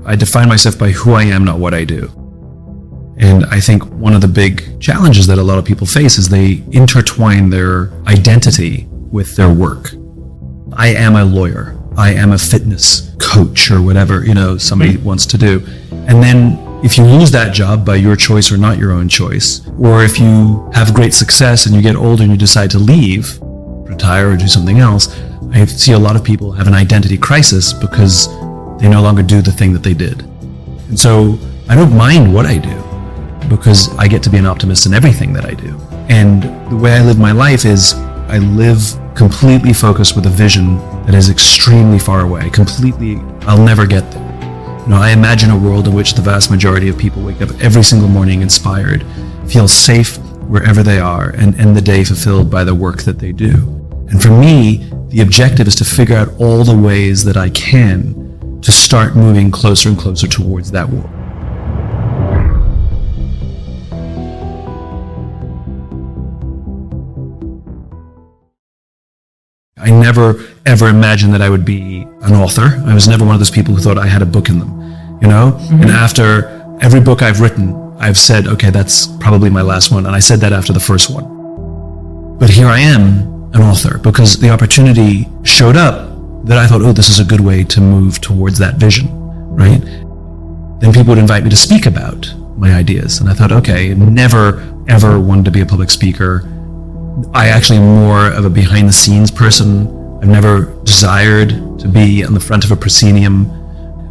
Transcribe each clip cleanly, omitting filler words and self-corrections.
I define myself by who I am, not what I do. And I think one of the big challenges that a lot of people face is they intertwine their identity with their work. I am a lawyer. I am a fitness coach or whatever, somebody wants to do. And then if you lose that job by your choice or not your own choice, or if you have great success and you get older and you decide to leave, retire or do something else, I see a lot of people have an identity crisis because they no longer do the thing that they did. And so I don't mind what I do because I get to be an optimist in everything that I do. And the way I live my life is I live completely focused with a vision that is extremely far away, I'll never get there. I imagine a world in which the vast majority of people wake up every single morning inspired, feel safe wherever they are, and end the day fulfilled by the work that they do. And for me, the objective is to figure out all the ways that I can to start moving closer and closer towards that world. I never, ever imagined that I would be an author. I was never one of those people who thought I had a book in them, And after every book I've written, I've said, okay, that's probably my last one. And I said that after the first one. But here I am, an author, because the opportunity showed up that I thought, this is a good way to move towards that vision, right? Then people would invite me to speak about my ideas. And I thought, okay, never, ever wanted to be a public speaker. I actually am more of a behind the scenes person. I've never desired to be on the front of a proscenium.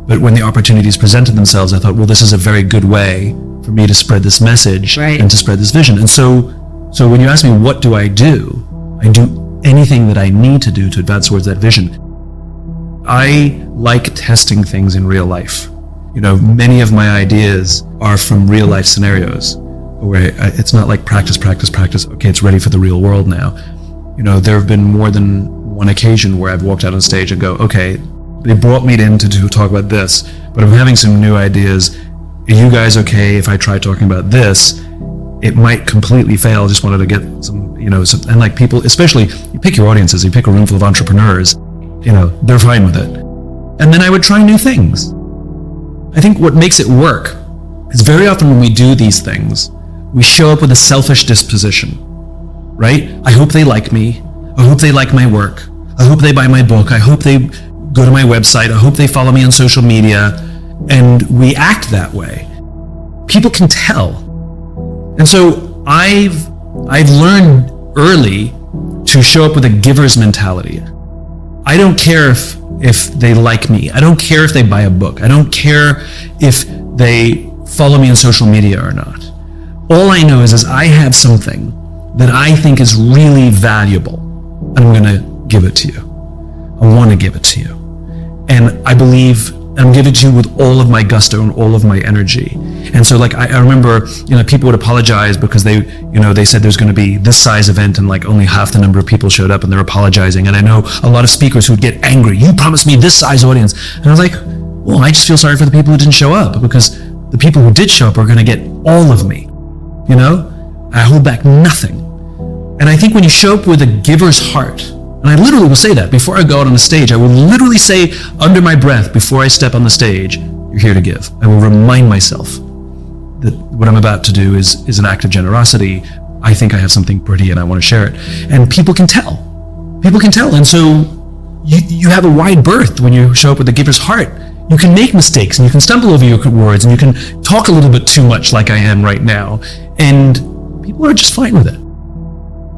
But when the opportunities presented themselves, I thought, this is a very good way for me to spread this message and to spread this vision. And so when you ask me, what do? I do anything that I need to do to advance towards that vision. I like testing things in real life. Many of my ideas are from real life scenarios where it's not like practice. Okay, it's ready for the real world now. There have been more than one occasion where I've walked out on stage and go, okay, they brought me in to talk about this, but I'm having some new ideas. Are you guys okay if I try talking about this? It might completely fail. I just wanted to get some, and like people, especially you pick your audiences, you pick a room full of entrepreneurs, they're fine with it. And then I would try new things. I think what makes it work is very often when we do these things, we show up with a selfish disposition, right? I hope they like me. I hope they like my work. I hope they buy my book. I hope they go to my website. I hope they follow me on social media. And we act that way. People can tell. And so I've learned early to show up with a giver's mentality. I don't care if they like me. I don't care if they buy a book. I don't care if they follow me on social media or not. All I know is I have something that I think is really valuable, and I'm going to give it to you. I want to give it to you. And I believe I'm giving it to you with all of my gusto and all of my energy. And so I remember, people would apologize because they said there's going to be this size event and only half the number of people showed up and they're apologizing. And I know a lot of speakers who would get angry. You promised me this size audience. And I was like, well, I just feel sorry for the people who didn't show up because the people who did show up are going to get all of me. I hold back nothing. And I think when you show up with a giver's heart, and I literally will say that before I go out on the stage, I will literally say under my breath before I step on the stage, you're here to give. I will remind myself that what I'm about to do is an act of generosity. I think I have something pretty and I want to share it. And people can tell. And so you have a wide berth when you show up with a giver's heart. You can make mistakes and you can stumble over your words and you can talk a little bit too much like I am right now. And people are just fine with it.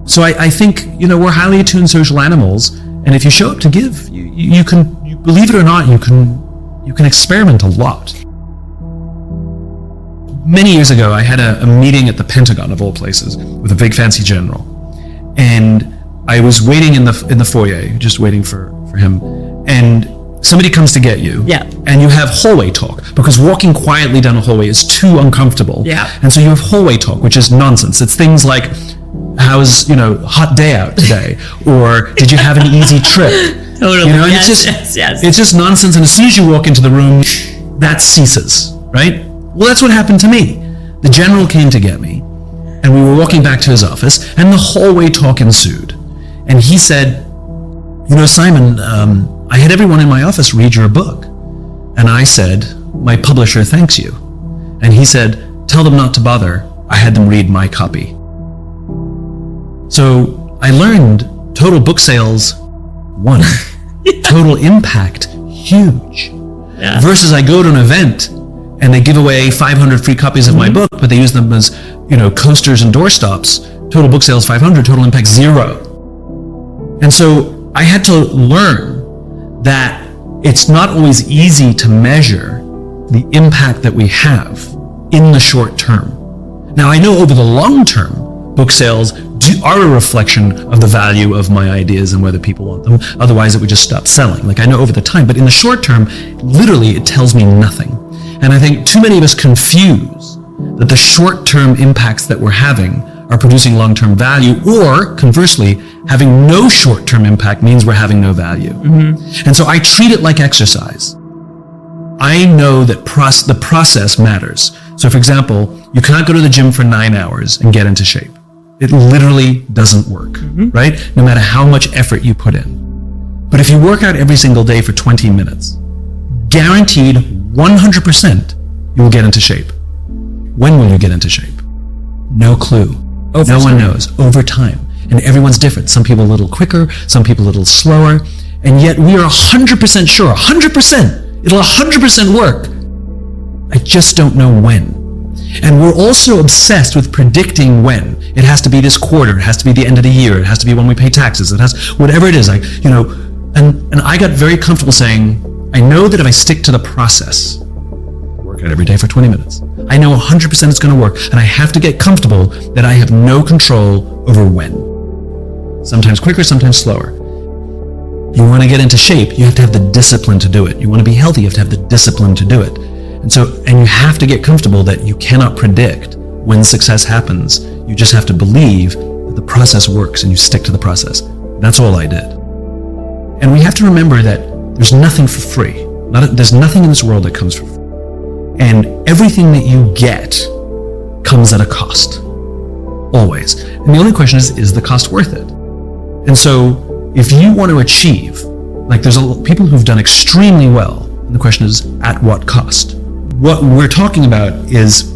So I think, we're highly attuned social animals. And if you show up to give, you can, believe it or not, you can experiment a lot. Many years ago, I had a meeting at the Pentagon, of all places, with a big fancy general. And I was waiting in the foyer, just waiting for him. And somebody comes to get you. Yeah. And you have hallway talk, because walking quietly down a hallway is too uncomfortable. Yeah. And so you have hallway talk, which is nonsense. It's things like, how's, hot day out today? Or did you have an easy trip? Totally. And it's just nonsense. And as soon as you walk into the room, that ceases, right? Well, that's what happened to me. The general came to get me, and we were walking back to his office, and the hallway talk ensued. And he said, Simon, I had everyone in my office read your book. And I said, my publisher thanks you. And he said, tell them not to bother. I had them read my copy. So I learned total book sales, 1. Total impact, huge. Yeah. Versus I go to an event and they give away 500 free copies of my book, but they use them as, coasters and doorstops. Total book sales 500, total impact 0. And so I had to learn that it's not always easy to measure the impact that we have in the short term. Now I know over the long term, book sales are a reflection of the value of my ideas and whether people want them. Otherwise it would just stop selling. Like I know over the time, but in the short term, literally it tells me nothing. And I think too many of us confuse that the short-term impacts that we're having are producing long-term value, or conversely, having no short-term impact means we're having no value. And so I treat it like exercise. I know that the process matters. So for example, you cannot go to the gym for 9 hours and get into shape. It literally doesn't work, right? No matter how much effort you put in. But if you work out every single day for 20 minutes, guaranteed 100% you will get into shape. When will you get into shape? No clue. No one knows. Over time. And everyone's different. Some people a little quicker, some people a little slower. And yet we are 100% sure, 100%, it'll 100% work. I just don't know when. And we're also obsessed with predicting when. It has to be this quarter, it has to be the end of the year, it has to be when we pay taxes, it has, whatever it is. And I got very comfortable saying, I know that if I stick to the process, work out every day for 20 minutes, I know 100% it's going to work, and I have to get comfortable that I have no control over when. Sometimes quicker, sometimes slower. You want to get into shape, you have to have the discipline to do it. You want to be healthy, you have to have the discipline to do it. And you have to get comfortable that you cannot predict when success happens. You just have to believe that the process works and you stick to the process. That's all I did. And we have to remember that there's nothing for free. There's nothing in this world that comes for free. And everything that you get comes at a cost. Always. And the only question is the cost worth it? And so if you want to achieve, like there's people who've done extremely well, and the question is, at what cost? What we're talking about is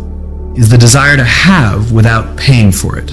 the desire to have without paying for it.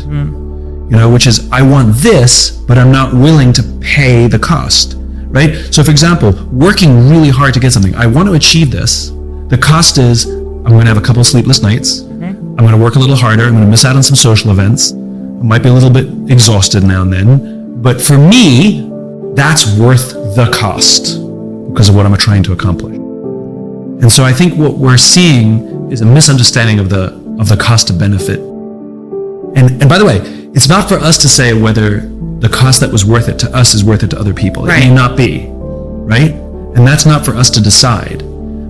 Which is, I want this, but I'm not willing to pay the cost, right? So for example, working really hard to get something, I want to achieve this. The cost is, I'm going to have a couple of sleepless nights. I'm going to work a little harder. I'm going to miss out on some social events. I might be a little bit exhausted now and then. But for me, that's worth the cost because of what I'm trying to accomplish. And so I think what we're seeing is a misunderstanding of the cost of benefit. And by the way, it's not for us to say whether the cost that was worth it to us is worth it to other people. Right. It may not be, right? And that's not for us to decide.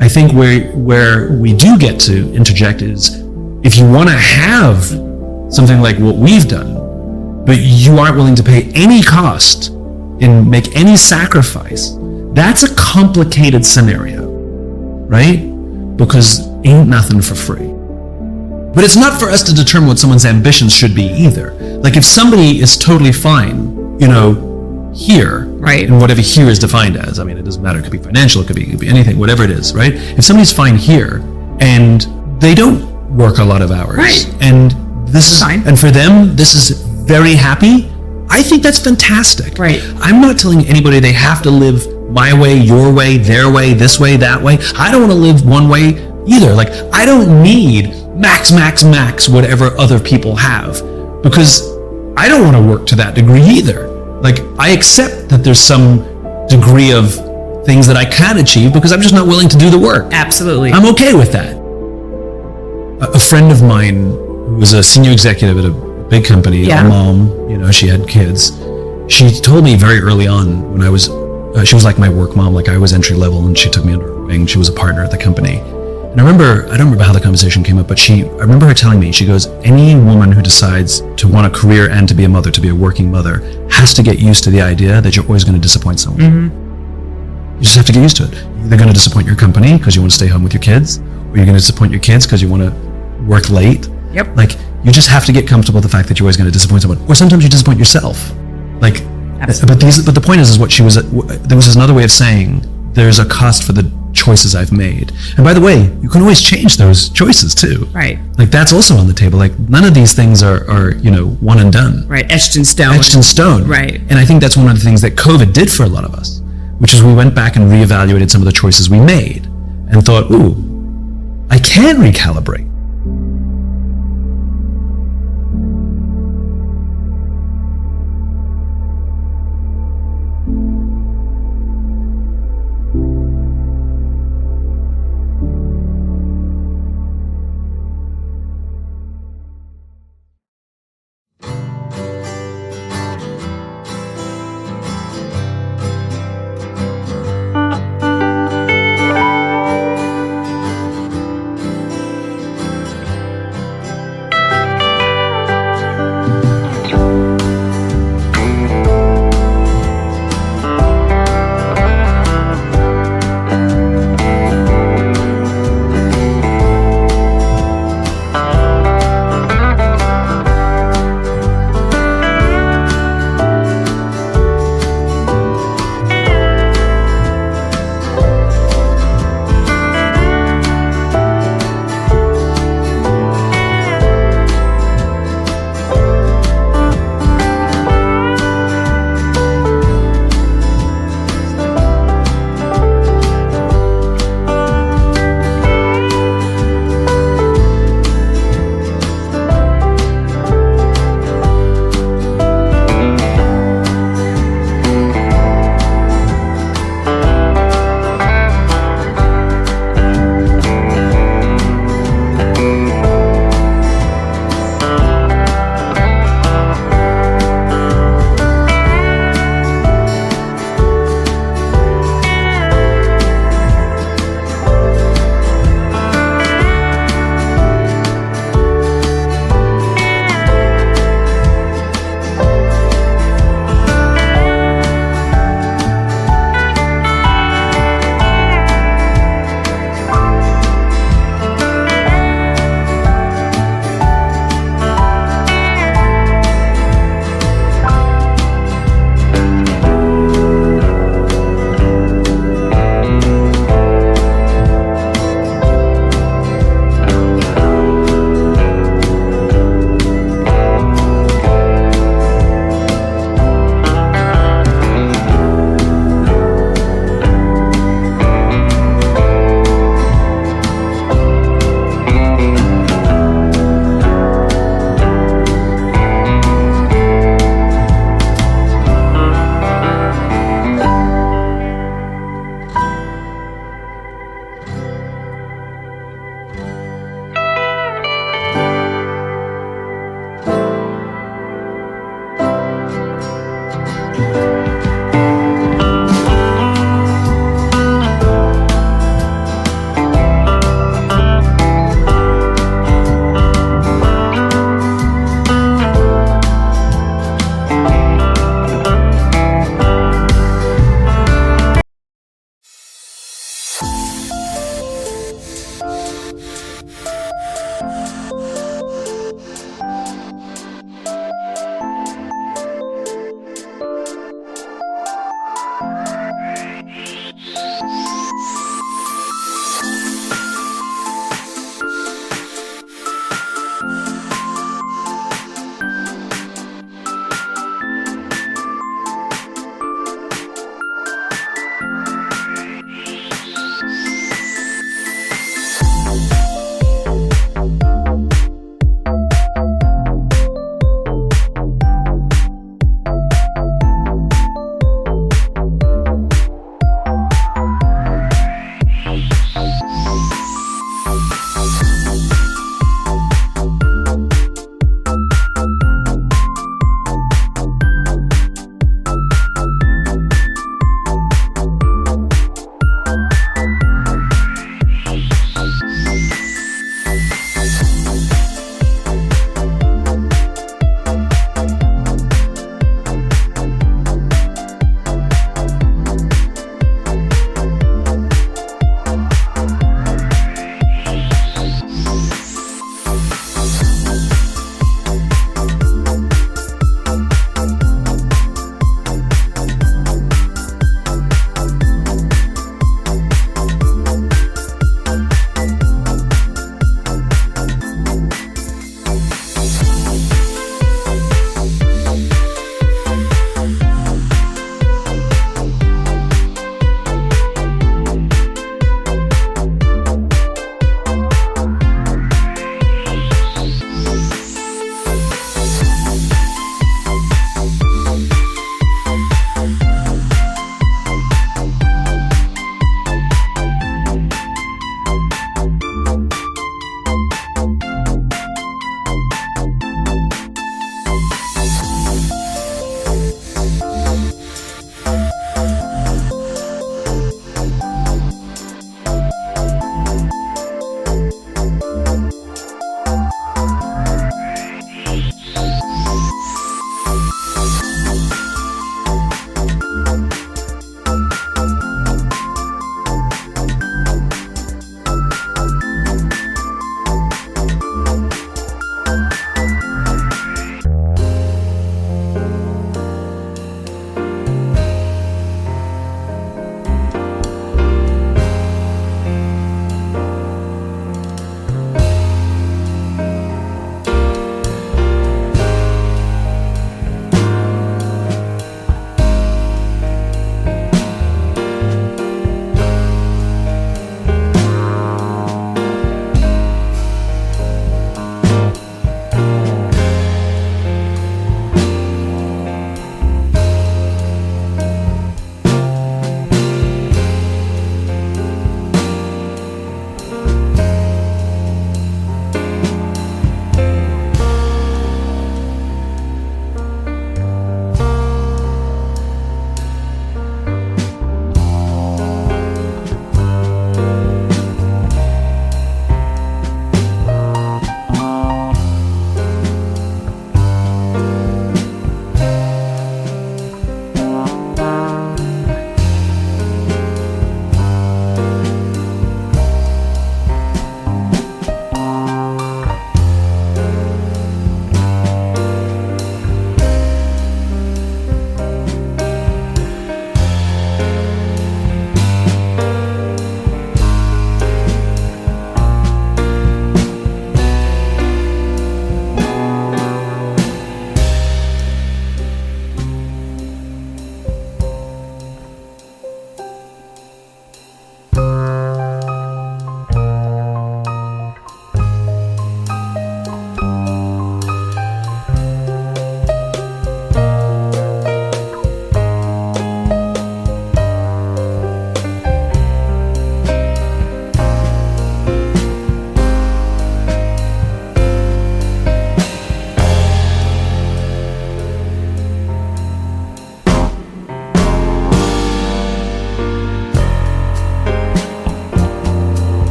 I think where we do get to interject is, if you want to have something like what we've done, but you aren't willing to pay any cost and make any sacrifice, that's a complicated scenario, right? Because ain't nothing for free. But it's not for us to determine what someone's ambitions should be either. Like if somebody is totally fine, here, right? And whatever here is defined as, I mean, it doesn't matter. It could be financial, it could be anything, whatever it is, right? If somebody's fine here and they don't work a lot of hours, right? And this is fine, and for them, this is very happy, I think that's fantastic. Right. I'm not telling anybody they have to live my way, your way, their way, this way, that way. I don't want to live one way either. Like, I don't need max, whatever other people have, because I don't want to work to that degree either. Like, I accept that there's some degree of things that I can achieve because I'm just not willing to do the work. Absolutely. I'm okay with that. A friend of mine who was a senior executive at a big company, a mom, she had kids. She told me very early on when I was, she was like my work mom, like I was entry level, and she took me under her wing. She was a partner at the company. And I don't remember how the conversation came up, but I remember her telling me, she goes, any woman who decides to want a career and to be a mother, to be a working mother, has to get used to the idea that you're always going to disappoint someone. Mm-hmm. You just have to get used to it. You're either going to disappoint your company because you want to stay home with your kids, or you're going to disappoint your kids because you want to work late. Yep. Like, you just have to get comfortable with the fact that you're always going to disappoint someone, or sometimes you disappoint yourself. Like, but the point is what she was. There was another way of saying there's a cost for the choices I've made. And by the way, you can always change those choices too. Right. Like that's also on the table. Like none of these things are one and done. Right. Etched in stone. Etched in stone. Right. And I think that's one of the things that COVID did for a lot of us, which is we went back and reevaluated some of the choices we made and thought, ooh, I can recalibrate.